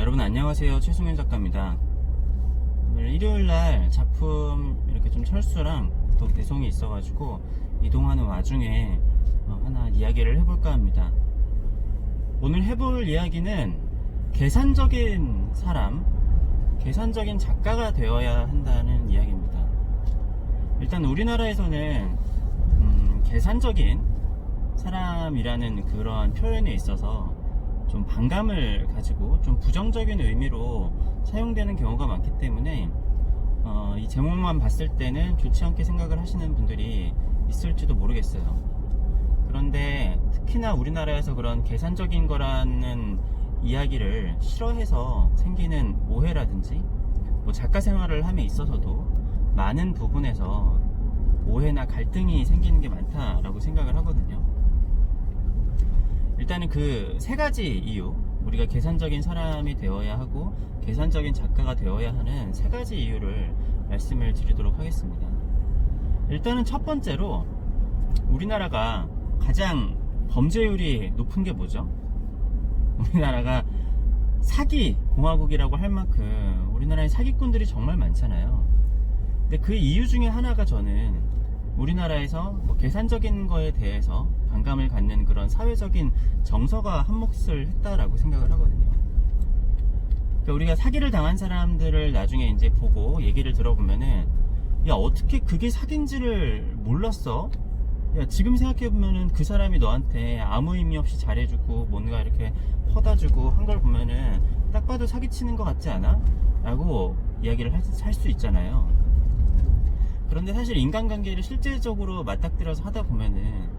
여러분 안녕하세요. 최승현 작가입니다. 오늘 일요일날 작품 이렇게 좀 철수랑 또 배송이 있어가지고 이동하는 와중에 하나 이야기를 해볼까 합니다. 오늘 해볼 이야기는 계산적인 사람, 계산적인 작가가 되어야 한다는 이야기입니다. 일단 우리나라에서는 계산적인 사람이라는 그러한 표현에 있어서 좀 반감을 가지고 좀 부정적인 의미로 사용되는 경우가 많기 때문에 이 제목만 봤을 때는 좋지 않게 생각을 하시는 분들이 있을지도 모르겠어요. 그런데 특히나 우리나라에서 그런 계산적인 거라는 이야기를 싫어해서 생기는 오해라든지 뭐 작가 생활을 함에 있어서도 많은 부분에서 오해나 갈등이 생기는 게 많다라고 생각을 하거든요. 일단은 그 세 가지 이유, 우리가 계산적인 사람이 되어야 하고 계산적인 작가가 되어야 하는 세 가지 이유를 말씀을 드리도록 하겠습니다. 일단은 첫 번째로 우리나라가 가장 범죄율이 높은 게 뭐죠? 우리나라가 사기 공화국이라고 할 만큼 우리나라에 사기꾼들이 정말 많잖아요. 근데 그 이유 중에 하나가 저는 우리나라에서 계산적인 거에 대해서 반감을 갖는 그런 사회적인 정서가 한몫을 했다라고 생각을 하거든요. 그러니까 우리가 사기를 당한 사람들을 나중에 이제 보고 얘기를 들어보면은, 야, 어떻게 그게 사기인지를 몰랐어? 야, 지금 생각해보면은 그 사람이 너한테 아무 의미 없이 잘해주고 뭔가 이렇게 퍼다주고 한 걸 보면은 딱 봐도 사기치는 것 같지 않아? 라고 이야기를 할 수 있잖아요. 그런데 사실 인간관계를 실제적으로 맞닥뜨려서 하다 보면은,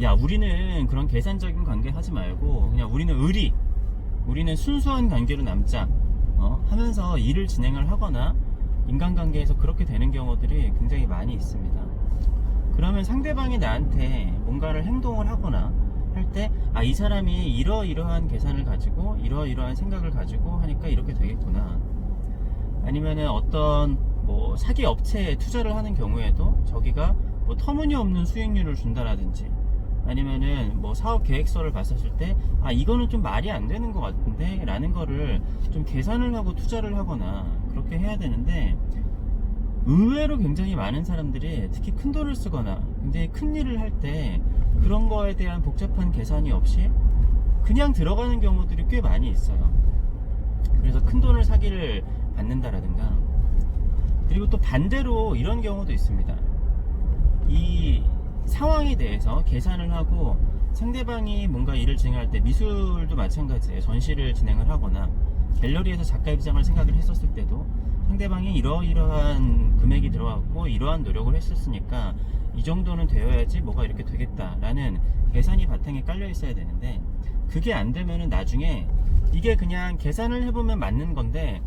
야, 우리는 그런 계산적인 관계 하지 말고 그냥 우리는 순수한 관계로 남자 하면서 일을 진행을 하거나 인간관계에서 그렇게 되는 경우들이 굉장히 많이 있습니다. 그러면 상대방이 나한테 뭔가를 행동을 하거나 할 때, 아, 이 사람이 이러이러한 계산을 가지고 이러이러한 생각을 가지고 하니까 이렇게 되겠구나. 아니면은 어떤 사기 업체에 투자를 하는 경우에도 저기가 터무니없는 수익률을 준다라든지, 아니면은 사업 계획서를 봤었을 때, 아, 이거는 좀 말이 안 되는 것 같은데 라는 거를 좀 계산을 하고 투자를 하거나 그렇게 해야 되는데, 의외로 굉장히 많은 사람들이 특히 큰 돈을 쓰거나 굉장히 큰 일을 할 때 그런 거에 대한 복잡한 계산이 없이 그냥 들어가는 경우들이 꽤 많이 있어요. 그래서 큰 돈을 사기를 받는다라든가, 그리고 또 반대로 이런 경우도 있습니다. 이 상황에 대해서 계산을 하고 상대방이 뭔가 일을 진행할 때, 미술도 마찬가지예요. 전시를 진행을 하거나 갤러리에서 작가 입장을 생각을 했었을 때도 상대방이 이러이러한 금액이 들어갔고 이러한 노력을 했었으니까 이 정도는 되어야지 뭐가 이렇게 되겠다라는 계산이 바탕에 깔려 있어야 되는데, 그게 안 되면은 나중에 이게 그냥 계산을 해보면 맞는 건데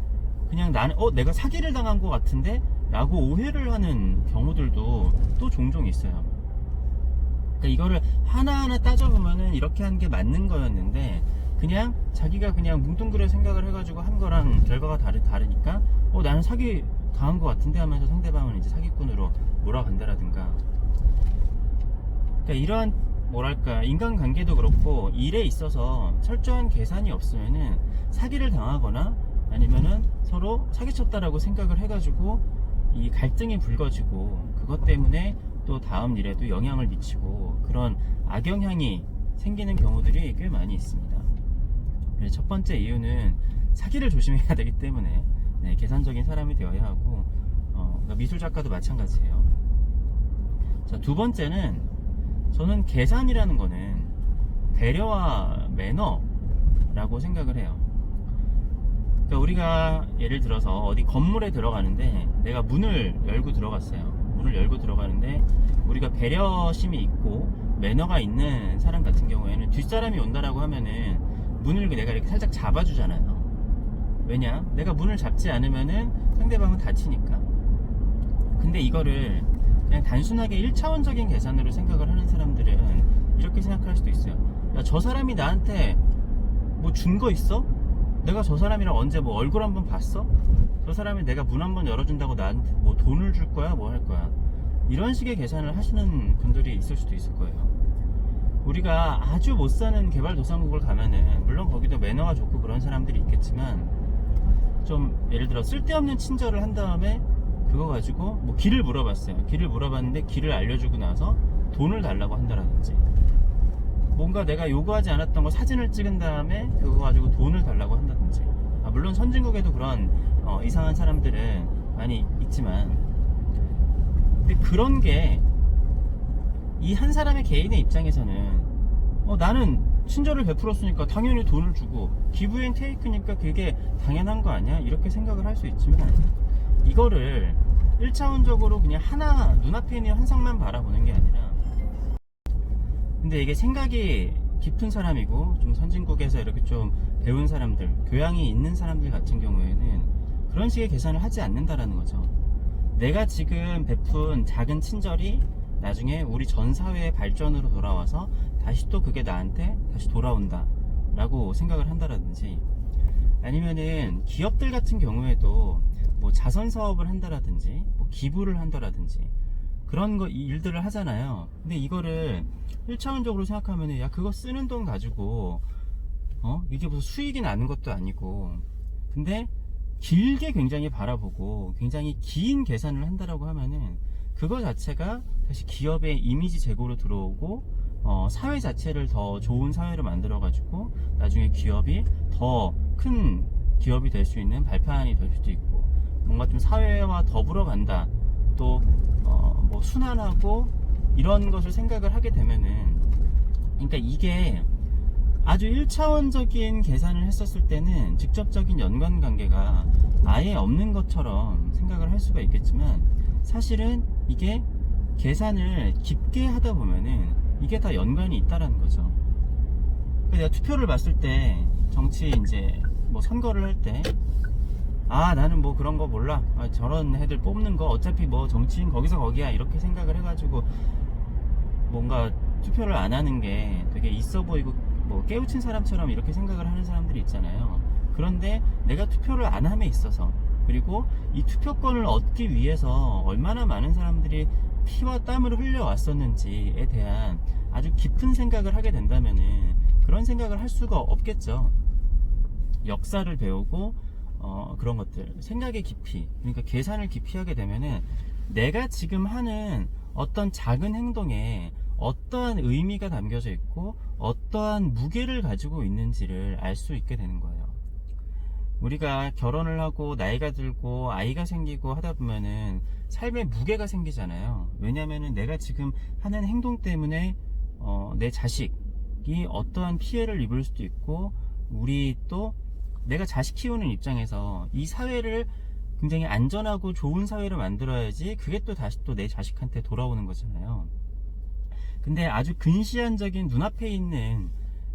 그냥 나는 내가 사기를 당한 것 같은데 라고 오해를 하는 경우들도 또 종종 있어요. 그러니까 이거를 하나하나 따져보면은 이렇게 한 게 맞는 거였는데 그냥 자기가 그냥 뭉뚱그려 생각을 해가지고 한 거랑 결과가 다르니까 나는 사기 당한 것 같은데 하면서 상대방은 이제 사기꾼으로 몰아간다라든가. 그러니까 이러한 인간관계도 그렇고 일에 있어서 철저한 계산이 없으면은 사기를 당하거나 아니면은 서로 사기쳤다라고 생각을 해가지고 이 갈등이 불거지고 그것 때문에 또 다음 일에도 영향을 미치고 그런 악영향이 생기는 경우들이 꽤 많이 있습니다. 첫 번째 이유는 사기를 조심해야 되기 때문에 계산적인 사람이 되어야 하고, 그러니까 미술 작가도 마찬가지예요. 자, 두 번째는 저는 계산이라는 거는 배려와 매너라고 생각을 해요. 그러니까 우리가 예를 들어서 어디 건물에 들어가는데 내가 문을 열고 들어갔어요. 문을 열고 들어가는데 우리가 배려심이 있고 매너가 있는 사람 같은 경우에는 뒷사람이 온다라고 하면은 문을 내가 이렇게 살짝 잡아주잖아요. 왜냐? 내가 문을 잡지 않으면은 상대방은 다치니까. 근데 이거를 그냥 단순하게 1차원적인 계산으로 생각을 하는 사람들은 이렇게 생각할 수도 있어요. 야, 저 사람이 나한테 준 거 있어? 내가 저 사람이랑 언제 얼굴 한번 봤어? 저 사람이 내가 문 한번 열어준다고 나한테 돈을 줄 거야? 뭐 할 거야? 이런 식의 계산을 하시는 분들이 있을 수도 있을 거예요. 우리가 아주 못 사는 개발도상국을 가면은 물론 거기도 매너가 좋고 그런 사람들이 있겠지만 좀 예를 들어 쓸데없는 친절을 한 다음에 그거 가지고 뭐 길을 물어봤어요. 길을 물어봤는데 길을 알려주고 나서 돈을 달라고 한다라든지, 뭔가 내가 요구하지 않았던 거 사진을 찍은 다음에 그거 가지고 돈을 달라고 한다든지. 물론 선진국에도 그런 이상한 사람들은 많이 있지만, 근데 그런 게 이 한 사람의 개인의 입장에서는 나는 친절을 베풀었으니까 당연히 돈을 주고 기브 앤 테이크니까 그게 당연한 거 아니야? 이렇게 생각을 할 수 있지만, 이거를 1차원적으로 그냥 하나 눈앞에 있는 현상만 바라보는 게 아니라, 근데 이게 생각이 깊은 사람이고 좀 선진국에서 이렇게 좀 배운 사람들, 교양이 있는 사람들 같은 경우에는 그런 식의 계산을 하지 않는다라는 거죠. 내가 지금 베푼 작은 친절이 나중에 우리 전 사회의 발전으로 돌아와서 다시 또 그게 나한테 다시 돌아온다 라고 생각을 한다라든지, 아니면은 기업들 같은 경우에도 뭐 자선 사업을 한다라든지 뭐 기부를 한다라든지 그런 일들을 하잖아요. 근데 이거를 1차원적으로 생각하면은, 야, 그거 쓰는 돈 가지고 이게 무슨 수익이 나는 것도 아니고, 근데 길게 굉장히 바라보고 굉장히 긴 계산을 한다라고 하면은 그거 자체가 다시 기업의 이미지 제고로 들어오고 사회 자체를 더 좋은 사회로 만들어 가지고 나중에 기업이 더 큰 기업이 될 수 있는 발판이 될 수도 있고, 뭔가 좀 사회와 더불어 간다, 또 뭐 순환하고 이런 것을 생각을 하게 되면은, 그러니까 이게 아주 1차원적인 계산을 했었을 때는 직접적인 연관관계가 아예 없는 것처럼 생각을 할 수가 있겠지만, 사실은 이게 계산을 깊게 하다 보면은 이게 다 연관이 있다라는 거죠. 그러니까 내가 투표를 봤을 때, 정치 이제 뭐 선거를 할 때, 나는 뭐 그런 거 몰라, 저런 애들 뽑는 거 어차피 뭐 정치인 거기서 거기야, 이렇게 생각을 해가지고 뭔가 투표를 안 하는 게 되게 있어 보이고 뭐 깨우친 사람처럼 이렇게 생각을 하는 사람들이 있잖아요. 그런데 내가 투표를 안 함에 있어서, 그리고 이 투표권을 얻기 위해서 얼마나 많은 사람들이 피와 땀을 흘려왔었는지에 대한 아주 깊은 생각을 하게 된다면은 그런 생각을 할 수가 없겠죠. 역사를 배우고 그런 것들, 생각의 깊이, 그러니까 계산을 깊이 하게 되면은 내가 지금 하는 어떤 작은 행동에 어떠한 의미가 담겨져 있고 어떠한 무게를 가지고 있는지를 알 수 있게 되는 거예요. 우리가 결혼을 하고 나이가 들고 아이가 생기고 하다 보면은 삶에 무게가 생기잖아요. 왜냐면은 내가 지금 하는 행동 때문에 내 자식이 어떠한 피해를 입을 수도 있고, 우리 또 내가 자식 키우는 입장에서 이 사회를 굉장히 안전하고 좋은 사회를 만들어야지 그게 또 다시 또 내 자식한테 돌아오는 거잖아요. 근데 아주 근시안적인 눈앞에 있는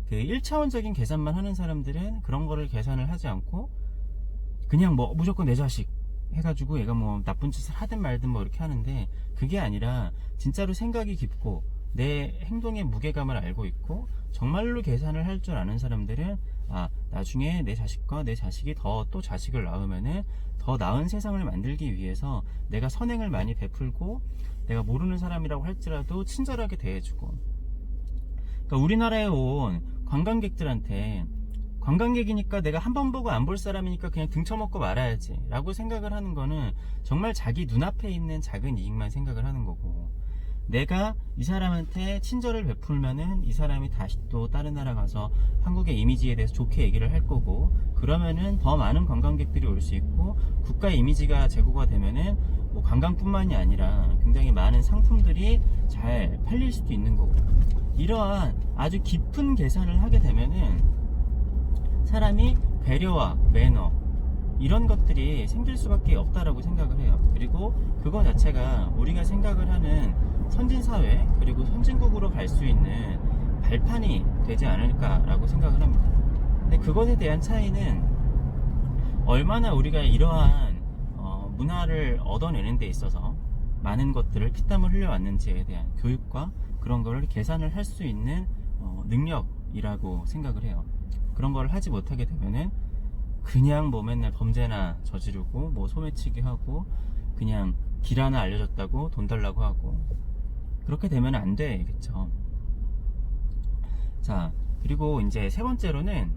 그 1차원적인 계산만 하는 사람들은 그런 거를 계산을 하지 않고 그냥 뭐 무조건 내 자식 해가지고 얘가 뭐 나쁜 짓을 하든 말든 뭐 이렇게 하는데, 그게 아니라 진짜로 생각이 깊고 내 행동의 무게감을 알고 있고 정말로 계산을 할 줄 아는 사람들은, 나중에 내 자식과 내 자식이 또 자식을 낳으면은 더 나은 세상을 만들기 위해서 내가 선행을 많이 베풀고, 내가 모르는 사람이라고 할지라도 친절하게 대해주고. 그러니까 우리나라에 온 관광객들한테, 관광객이니까 내가 한 번 보고 안 볼 사람이니까 그냥 등쳐먹고 말아야지 라고 생각을 하는 거는 정말 자기 눈앞에 있는 작은 이익만 생각을 하는 거고, 내가 이 사람한테 친절을 베풀면은 이 사람이 다시 또 다른 나라 가서 한국의 이미지에 대해서 좋게 얘기를 할 거고, 그러면은 더 많은 관광객들이 올 수 있고, 국가의 이미지가 제고가 되면은 뭐 관광뿐만이 아니라 굉장히 많은 상품들이 잘 팔릴 수도 있는 거고, 이러한 아주 깊은 계산을 하게 되면은 사람이 배려와 매너, 이런 것들이 생길 수밖에 없다라고 생각을 해요. 그리고 그거 자체가 우리가 생각을 하는 선진사회, 그리고 선진국으로 갈 수 있는 발판이 되지 않을까라고 생각을 합니다. 근데 그것에 대한 차이는 얼마나 우리가 이러한 문화를 얻어내는 데 있어서 많은 것들을 피땀을 흘려왔는지에 대한 교육과 그런 거를 계산을 할 수 있는 능력이라고 생각을 해요. 그런 걸 하지 못하게 되면은 그냥 뭐 맨날 범죄나 저지르고 뭐 소매치기 하고 그냥 길 하나 알려줬다고 돈 달라고 하고, 그렇게 되면 안 되겠죠. 자, 그리고 이제 세 번째로는,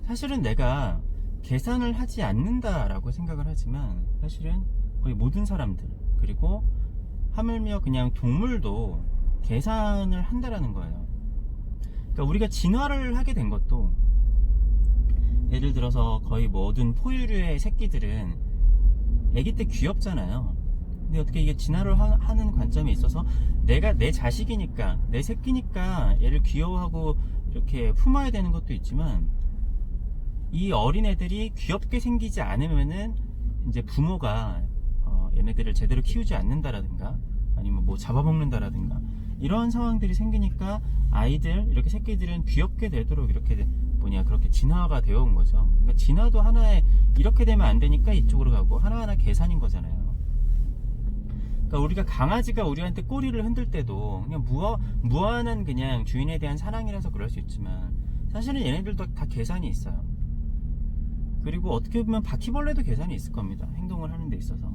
사실은 내가 계산을 하지 않는다라고 생각을 하지만 사실은 거의 모든 사람들, 그리고 하물며 그냥 동물도 계산을 한다라는 거예요. 그러니까 우리가 진화를 하게 된 것도, 예를 들어서 거의 모든 포유류의 새끼들은 아기 때 귀엽잖아요. 근데 어떻게 이게 진화를 하는 관점에 있어서 내가 내 자식이니까, 내 새끼니까 얘를 귀여워하고 이렇게 품어야 되는 것도 있지만, 이 어린애들이 귀엽게 생기지 않으면은 이제 부모가 얘네들을 제대로 키우지 않는다라든가 아니면 뭐 잡아먹는다라든가 이런 상황들이 생기니까 아이들, 이렇게 새끼들은 귀엽게 되도록 이렇게 그렇게 진화가 되어 온 거죠. 그러니까 진화도 하나의, 이렇게 되면 안 되니까 이쪽으로 가고, 하나하나 계산인 거잖아요. 그러니까 우리가 강아지가 우리한테 꼬리를 흔들 때도 그냥 무한한 그냥 주인에 대한 사랑이라서 그럴 수 있지만, 사실은 얘네들도 다 계산이 있어요. 그리고 어떻게 보면 바퀴벌레도 계산이 있을 겁니다. 행동을 하는 데 있어서.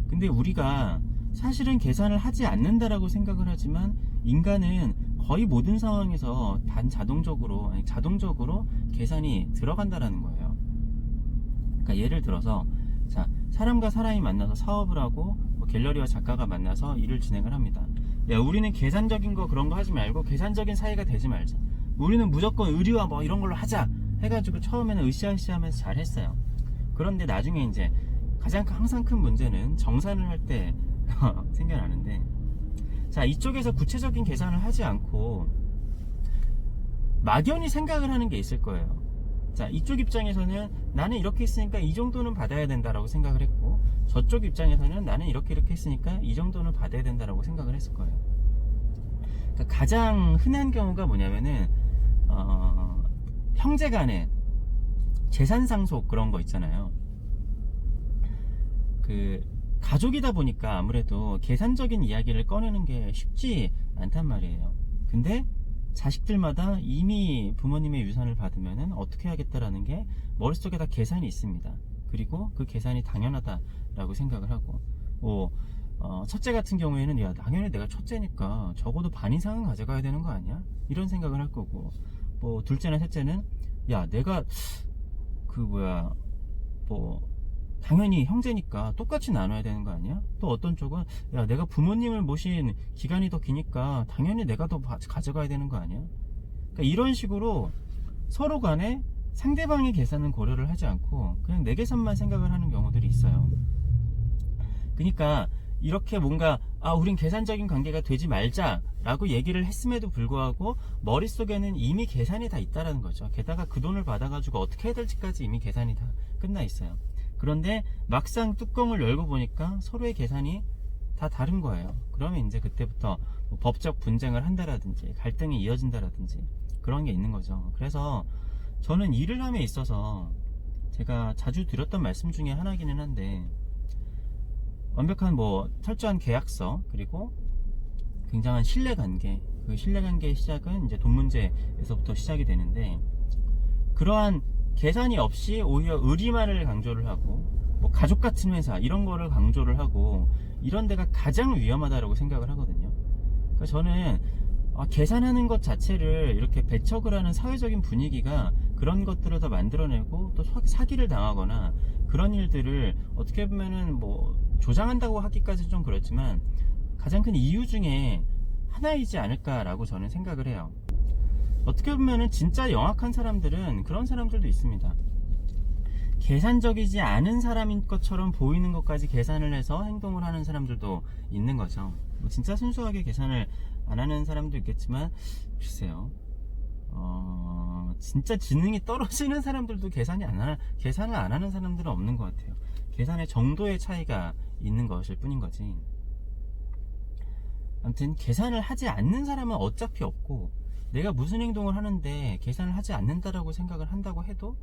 근데 우리가 사실은 계산을 하지 않는다라고 생각을 하지만, 인간은 거의 모든 상황에서 자동적으로 계산이 들어간다라는 거예요. 그러니까 예를 들어서, 자, 사람과 사람이 만나서 사업을 하고, 갤러리와 작가가 만나서 일을 진행을 합니다. 야, 우리는 계산적인 거 그런 거 하지 말고 계산적인 사이가 되지 말자. 우리는 무조건 의리와 뭐 이런 걸로 하자 해가지고 처음에는 으쌰으쌰하면서 잘 했어요. 그런데 나중에 이제 항상 큰 문제는 정산을 할 때 생겨나는데, 자, 이쪽에서 구체적인 계산을 하지 않고 막연히 생각을 하는 게 있을 거예요. 자, 이쪽 입장에서는 나는 이렇게 했으니까 이 정도는 받아야 된다라고 생각을 했고, 저쪽 입장에서는 나는 이렇게 했으니까 이 정도는 받아야 된다라고 생각을 했을 거예요. 그러니까 가장 흔한 경우가 뭐냐면은 형제 간에 재산 상속 그런 거 있잖아요. 가족이다 보니까 아무래도 계산적인 이야기를 꺼내는 게 쉽지 않단 말이에요. 근데 자식들마다 이미 부모님의 유산을 받으면은 어떻게 하겠다라는 게 머릿속에 다 계산이 있습니다. 그리고 그 계산이 당연하다라고 생각을 하고, 첫째 같은 경우에는, 야, 당연히 내가 첫째니까 적어도 반 이상은 가져가야 되는 거 아니야? 이런 생각을 할 거고, 둘째나 셋째는, 야, 내가 당연히 형제니까 똑같이 나눠야 되는 거 아니야? 또 어떤 쪽은, 야, 내가 부모님을 모신 기간이 더 기니까 당연히 내가 더 가져가야 되는 거 아니야? 그러니까 이런 식으로 서로 간에 상대방의 계산은 고려를 하지 않고 그냥 내 계산만 생각을 하는 경우들이 있어요. 그러니까 이렇게 뭔가, 우린 계산적인 관계가 되지 말자 라고 얘기를 했음에도 불구하고 머릿속에는 이미 계산이 다 있다라는 거죠. 게다가 그 돈을 받아가지고 어떻게 해야 될지까지 이미 계산이 다 끝나 있어요. 그런데 막상 뚜껑을 열고 보니까 서로의 계산이 다 다른 거예요. 그러면 이제 그때부터 법적 분쟁을 한다라든지 갈등이 이어진다라든지 그런 게 있는 거죠. 그래서 저는 일을 함에 있어서 제가 자주 드렸던 말씀 중에 하나이기는 한데, 완벽한 철저한 계약서, 그리고 굉장한 신뢰관계, 그 신뢰관계의 시작은 이제 돈 문제에서부터 시작이 되는데, 그러한 계산이 없이 오히려 의리만을 강조를 하고, 가족 같은 회사 이런 거를 강조를 하고, 이런 데가 가장 위험하다고 생각을 하거든요. 그러니까 저는 계산하는 것 자체를 이렇게 배척을 하는 사회적인 분위기가 그런 것들을 더 만들어내고, 또 사기를 당하거나 그런 일들을 어떻게 보면은 조장한다고 하기까지 좀 그렇지만 가장 큰 이유 중에 하나이지 않을까라고 저는 생각을 해요. 어떻게 보면은 진짜 영악한 사람들은 그런 사람들도 있습니다. 계산적이지 않은 사람인 것처럼 보이는 것까지 계산을 해서 행동을 하는 사람들도 있는 거죠. 진짜 순수하게 계산을 안 하는 사람도 있겠지만, 글쎄요, 진짜 지능이 떨어지는 사람들도 계산을 안 하는 사람들은 없는 것 같아요. 계산의 정도의 차이가 있는 것일 뿐인 거지. 아무튼 계산을 하지 않는 사람은 어차피 없고, 내가 무슨 행동을 하는데 계산을 하지 않는다라고 생각을 한다고 해도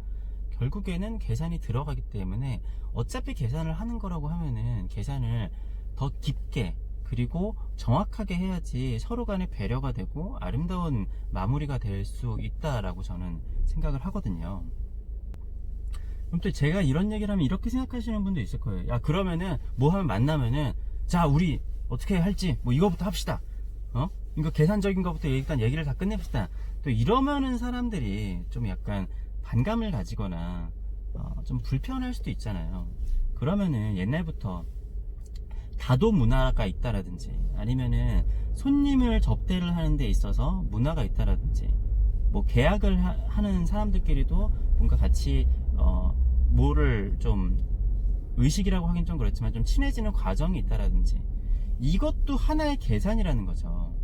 결국에는 계산이 들어가기 때문에, 어차피 계산을 하는 거라고 하면은 계산을 더 깊게 그리고 정확하게 해야지 서로 간에 배려가 되고 아름다운 마무리가 될 수 있다라고 저는 생각을 하거든요. 그럼 또 제가 이런 얘기를 하면 이렇게 생각하시는 분도 있을 거예요. 야, 그러면은 하면 만나면은, 자, 우리 어떻게 할지 이거부터 합시다. 이거 계산적인 거부터 일단 얘기를 다 끝냅시다. 또 이러면은 사람들이 좀 약간 반감을 가지거나 좀 불편할 수도 있잖아요. 그러면은 옛날부터 다도 문화가 있다라든지, 아니면은 손님을 접대를 하는 데 있어서 문화가 있다라든지, 뭐 계약을 하는 사람들끼리도 뭔가 같이 뭐를 좀, 의식이라고 하긴 좀 그렇지만 좀 친해지는 과정이 있다라든지, 이것도 하나의 계산이라는 거죠.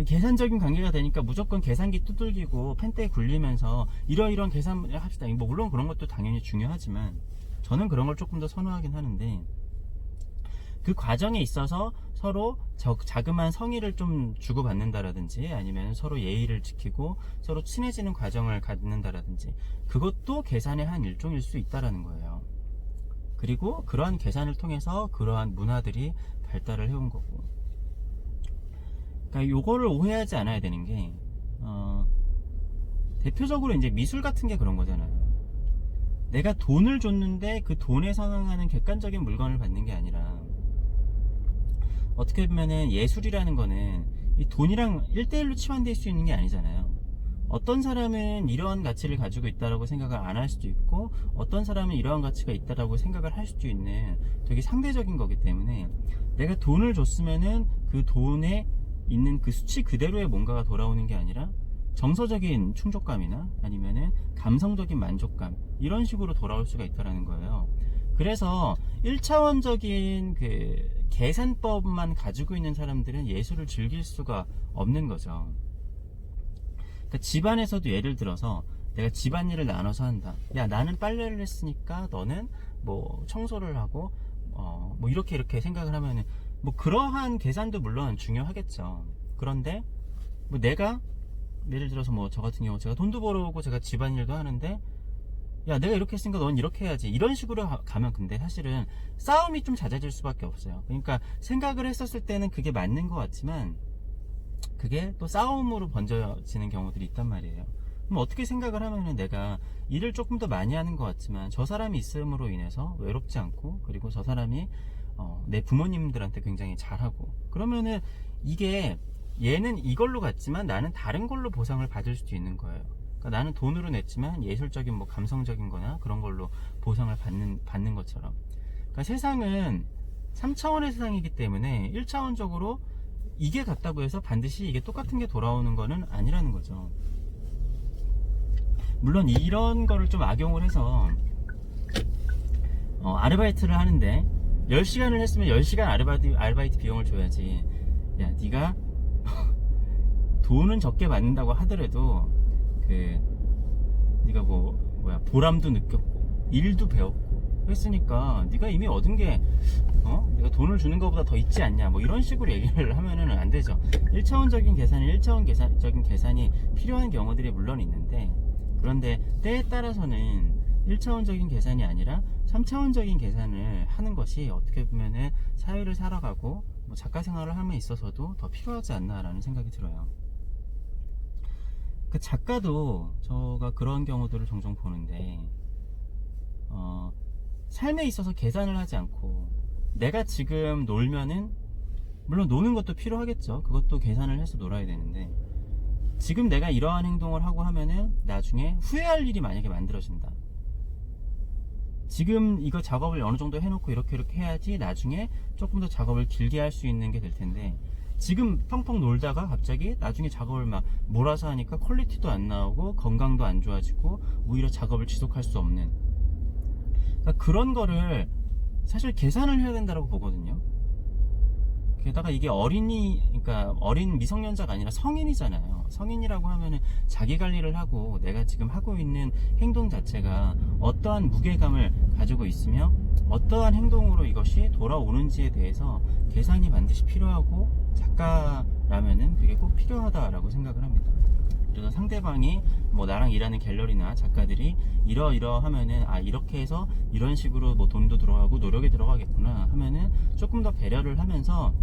계산적인 관계가 되니까 무조건 계산기 두들기고 펜대에 굴리면서 이러이러한 계산을 합시다. 뭐 물론 그런 것도 당연히 중요하지만 저는 그런 걸 조금 더 선호하긴 하는데, 그 과정에 있어서 서로 자그마한 성의를 좀 주고받는다라든지, 아니면 서로 예의를 지키고 서로 친해지는 과정을 갖는다라든지, 그것도 계산의 한 일종일 수 있다라는 거예요. 그리고 그러한 계산을 통해서 그러한 문화들이 발달을 해온 거고, 그러니까 요거를 오해하지 않아야 되는 게, 대표적으로 이제 미술 같은 게 그런 거잖아요. 내가 돈을 줬는데 그 돈에 상응하는 객관적인 물건을 받는 게 아니라, 어떻게 보면은 예술이라는 거는 이 돈이랑 1대1로 치환될 수 있는 게 아니잖아요. 어떤 사람은 이러한 가치를 가지고 있다라고 생각을 안 할 수도 있고, 어떤 사람은 이러한 가치가 있다라고 생각을 할 수도 있는 되게 상대적인 거기 때문에, 내가 돈을 줬으면은 그 돈에 있는 그 수치 그대로의 뭔가가 돌아오는 게 아니라 정서적인 충족감이나 아니면은 감성적인 만족감, 이런 식으로 돌아올 수가 있다라는 거예요. 그래서 1차원적인 그 계산법만 가지고 있는 사람들은 예술을 즐길 수가 없는 거죠. 그러니까 집안에서도 예를 들어서 내가 집안일을 나눠서 한다. 야, 나는 빨래를 했으니까 너는 뭐 청소를 하고 뭐 이렇게 생각을 하면은, 뭐 그러한 계산도 물론 중요하겠죠. 그런데 뭐 내가 예를 들어서 뭐 저 같은 경우 제가 돈도 벌어오고 제가 집안일도 하는데, 야, 내가 이렇게 했으니까 넌 이렇게 해야지, 이런 식으로 가면 근데 사실은 싸움이 좀 잦아질 수밖에 없어요. 그러니까 생각을 했었을 때는 그게 맞는 것 같지만 그게 또 싸움으로 번져지는 경우들이 있단 말이에요. 그럼 어떻게 생각을 하면은 내가 일을 조금 더 많이 하는 것 같지만 저 사람이 있음으로 인해서 외롭지 않고, 그리고 저 사람이 내 부모님들한테 굉장히 잘하고, 그러면은 이게 얘는 이걸로 갔지만 나는 다른 걸로 보상을 받을 수도 있는 거예요. 그러니까 나는 돈으로 냈지만 예술적인 뭐 감성적인 거나 그런 걸로 보상을 받는 것처럼. 그러니까 세상은 3차원의 세상이기 때문에 1차원적으로 이게 같다고 해서 반드시 이게 똑같은 게 돌아오는 거는 아니라는 거죠. 물론 이런 거를 좀 악용을 해서 아르바이트를 하는데 10시간을 했으면 10시간 아르바이트 비용을 줘야지, 야, 네가 돈은 적게 받는다고 하더라도 네가 보람도 느꼈고 일도 배웠고 했으니까 네가 이미 얻은 게 내가 돈을 주는 것보다 더 있지 않냐, 뭐 이런 식으로 얘기를 하면은 안 되죠. 1차원적인 계산이 필요한 경우들이 물론 있는데, 그런데 때에 따라서는 1차원적인 계산이 아니라 3차원적인 계산을 하는 것이 어떻게 보면은 사회를 살아가고 뭐 작가 생활을 함에 있어서도 더 필요하지 않나라는 생각이 들어요. 그 작가도 제가 그런 경우들을 종종 보는데, 삶에 있어서 계산을 하지 않고, 내가 지금 놀면은 물론 노는 것도 필요하겠죠. 그것도 계산을 해서 놀아야 되는데, 지금 내가 이러한 행동을 하고 하면은 나중에 후회할 일이 만약에 만들어진다. 지금 이거 작업을 어느 정도 해놓고 이렇게 해야지 나중에 조금 더 작업을 길게 할 수 있는 게 될 텐데, 지금 펑펑 놀다가 갑자기 나중에 작업을 막 몰아서 하니까 퀄리티도 안 나오고 건강도 안 좋아지고 오히려 작업을 지속할 수 없는, 그러니까 그런 거를 사실 계산을 해야 된다고 보거든요. 게다가 이게 그러니까 어린 미성년자가 아니라 성인이잖아요. 성인이라고 하면은 자기 관리를 하고 내가 지금 하고 있는 행동 자체가 어떠한 무게감을 가지고 있으며 어떠한 행동으로 이것이 돌아오는지에 대해서 계산이 반드시 필요하고, 작가라면은 그게 꼭 필요하다라고 생각을 합니다. 그래서 상대방이 뭐 나랑 일하는 갤러리나 작가들이 이러하면은 이렇게 해서 이런 식으로 뭐 돈도 들어가고 노력이 들어가겠구나 하면은 조금 더 배려를 하면서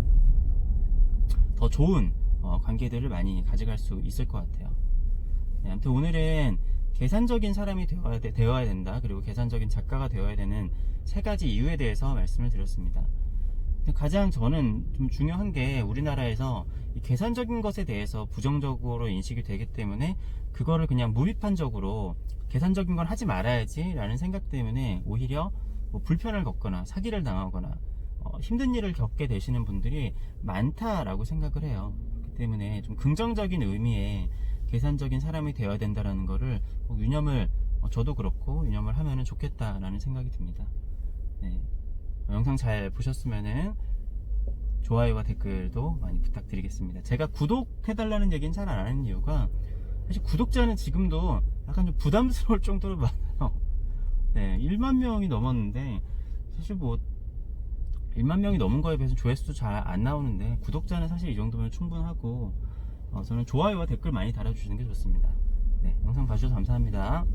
더 좋은 관계들을 많이 가져갈 수 있을 것 같아요. 네, 아무튼 오늘은 계산적인 사람이 되어야 된다, 그리고 계산적인 작가가 되어야 되는 3가지 이유에 대해서 말씀을 드렸습니다. 가장 저는 좀 중요한 게 우리나라에서 이 계산적인 것에 대해서 부정적으로 인식이 되기 때문에 그거를 그냥 무비판적으로 계산적인 건 하지 말아야지 라는 생각 때문에 오히려 뭐 불편을 겪거나 사기를 당하거나 힘든 일을 겪게 되시는 분들이 많다라고 생각을 해요. 그렇기 때문에 좀 긍정적인 의미의 계산적인 사람이 되어야 된다라는 거를 꼭 유념을 저도 그렇고 유념을 하면은 좋겠다라는 생각이 듭니다. 네. 영상 잘 보셨으면은 좋아요와 댓글도 많이 부탁드리겠습니다. 제가 구독해달라는 얘기는 잘 안 하는 이유가 사실 구독자는 지금도 약간 좀 부담스러울 정도로 많아요. 네, 1만 명이 넘었는데 사실 뭐 1만 명이 넘은 거에 비해서 조회수도 잘 안 나오는데 구독자는 사실 이 정도면 충분하고 저는 좋아요와 댓글 많이 달아주시는 게 좋습니다. 네, 영상 봐주셔서 감사합니다.